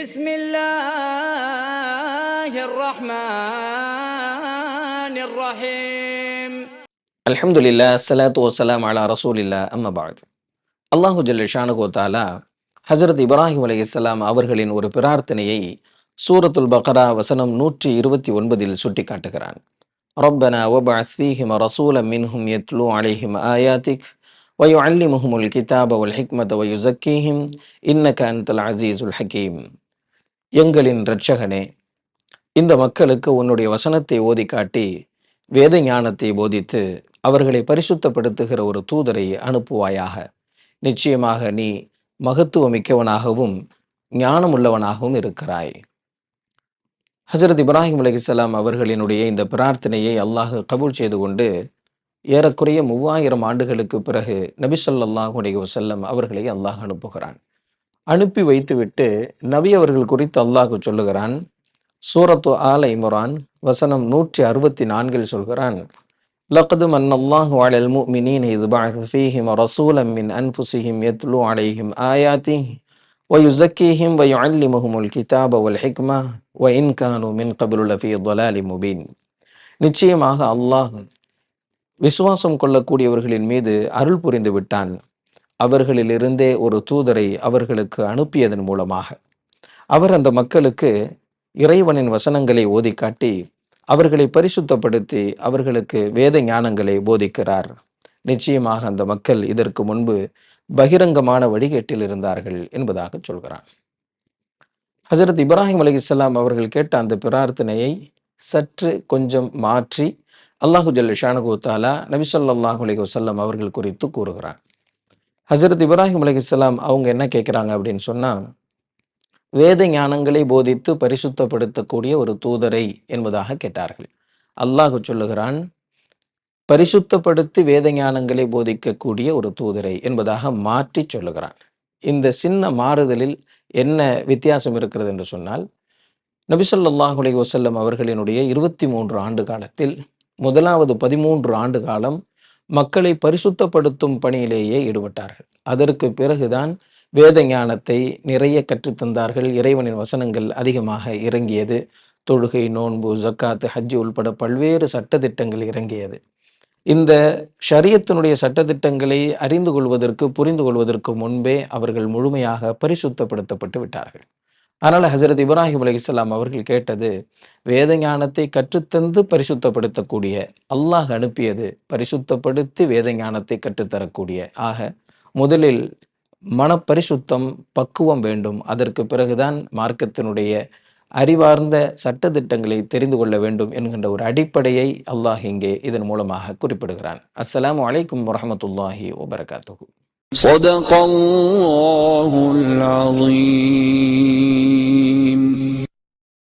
بسم الله الرحمن الرحيم الحمد لله الصلاة والسلام على رسول الله أما بعد. அல்லாஹு ஜல்ல ஷானுகு தஆலா ஹஜ்ரத் இப்ராஹிம் அலைஹிஸ்ஸலாம் அவர்களின் ஒரு பிரார்த்தனையை சூரத்துல் பக்ரா வசனம் 129 சுட்டி காட்டுகிறான். ரப்பனா வபஅத் ஃபீஹிம் ரசூலன் மின்ஹும் யத்லூ அலைஹிம் ஆயாத்திக் வயுஅல்லிமுஹுமுல் கிதாப வல் ஹிக்மத வயுஸக்கீஹிம் இன்னக அன்தல் அஸீஸுல் ஹக்கீம். எங்களின் இரட்சகனே, இந்த மக்களுக்கு உன்னுடைய வசனத்தை ஓதி காட்டி வேத ஞானத்தை போதித்து அவர்களை பரிசுத்தப்படுத்துகிற ஒரு தூதரை அனுப்புவாயாக. நிச்சயமாக நீ மகத்துவமிக்கவனாகவும் ஞானமுள்ளவனாகவும் இருக்கிறாய். ஹஜ்ரத் இப்ராஹிம் அலைஹிஸ்ஸலாம் அவர்களினுடைய இந்த பிரார்த்தனையை அல்லாஹ் கபூல் செய்து கொண்டு ஏறக்குறைய 3000 ஆண்டுகளுக்கு பிறகு நபி ஸல்லல்லாஹு அலைஹி வஸல்லம் அவர்களை அல்லாஹ் அனுப்புகிறான். அனுப்பி வைத்துவிட்டு நபி அவர்கள் குறித்து அல்லாஹ் சொல்லுகிறான். சூரத்து ஆல இம்ரான் வசனம் 164 சொல்கிறான், லக்து மன்னல்லாஹு அலல் முஃமினீன இஸ் பஅஸ ஃபீஹிம் ரசூலன் மின் அன்ஃபுஸிஹிம் யத்லூ அலைஹிம் ஆயாத்திஹி வயுஸக்கீஹிம் வயுஅல்லிமுஹுமுல் கிதாப வல் ஹிக்ம வ இன் கானூ மின் கப்லு லஃபீ ضலாலின் முபீன். நிச்சயமாக அல்லாஹ் விசுவாசம் கொள்ளக்கூடியவர்களின் மீது அருள் புரிந்து விட்டான். அவர்களிலிருந்தே ஒரு தூதரை அவர்களுக்கு அனுப்பியதன் மூலமாக அவர் அந்த மக்களுக்கு இறைவனின் வசனங்களை ஓதி காட்டி அவர்களை பரிசுத்தப்படுத்தி அவர்களுக்கு வேத ஞானங்களை போதிக்கிறார். நிச்சயமாக அந்த மக்கள் இதற்கு முன்பு பகிரங்கமான வழிகேட்டில் இருந்தார்கள் என்பதாக சொல்கிறார். ஹஜ்ரத் இப்ராஹிம் அலைஹிஸ்ஸலாம் அவர்கள் கேட்ட அந்த பிரார்த்தனையை சற்று கொஞ்சம் மாற்றி அல்லாஹு ஜல்ல ஷானுகு தஆலா நபி ஸல்லல்லாஹு அலைஹி வஸல்லம் அவர்கள் குறித்து கூறுகிறார். ஹஜ்ரத் இப்ராஹிம் அலைஹிஸ்ஸலாம் அவங்க என்ன கேட்குறாங்க அப்படின்னு சொன்னா, வேத ஞானங்களை போதித்து பரிசுத்தப்படுத்தக்கூடிய ஒரு தூதரை என்பதாக கேட்டார்கள். அல்லாஹ் சொல்லுகிறான், பரிசுத்தப்படுத்தி வேத ஞானங்களை போதிக்கக்கூடிய ஒரு தூதரை என்பதாக மாற்றி சொல்லுகிறான். இந்த சின்ன மாறுதலில் என்ன வித்தியாசம் இருக்கிறது என்று சொன்னால், நபி ஸல்லல்லாஹு அலைஹி வஸல்லம் அவர்களினுடைய 23 ஆண்டு காலத்தில் முதலாவது 13 ஆண்டு காலம் மக்களை பரிசுத்தப்படுத்தும் பணியிலேயே ஈடுபட்டார்கள். அதற்கு பிறகுதான் வேத ஞானத்தை நிறைய கற்றுத்தந்தார்கள். இறைவனின் வசனங்கள் அதிகமாக இறங்கியது. தொழுகை, நோன்பு, ஜக்காத், ஹஜ் உள்பட பல்வேறு சட்டதிட்டங்கள் இறங்கியது. இந்த ஷரியத்தினுடைய சட்டதிட்டங்களை அறிந்து கொள்வதற்கு புரிந்து கொள்வதற்கு முன்பே அவர்கள் முழுமையாக பரிசுத்தப்படுத்தப்பட்டு விட்டார்கள். அதனால் ஹஜ்ரத் இப்ராஹிம் அலைஹிஸ்ஸலாம் அவர்கள் கேட்டது, வேத ஞானத்தை கற்றுத்தந்து பரிசுத்தப்படுத்தக்கூடிய அல்லாஹ் அனுப்பியது பரிசுத்தப்படுத்தி வேத ஞானத்தை கற்றுத்தரக்கூடிய. ஆக முதலில் மனப்பரிசுத்தம், பக்குவம் வேண்டும். அதற்கு பிறகுதான் மார்க்கத்தினுடைய அறிவார்ந்த சட்டதிட்டங்களை தெரிந்து கொள்ள வேண்டும் என்கின்ற ஒரு அடிப்படையை அல்லாஹ் இங்கே இதன் மூலமாக குறிப்பிடுகிறான். அஸ்ஸலாமு அலைக்கும் வரஹ்மத்துல்லாஹி வபரகாத்துஹு. صدق الله العظيم.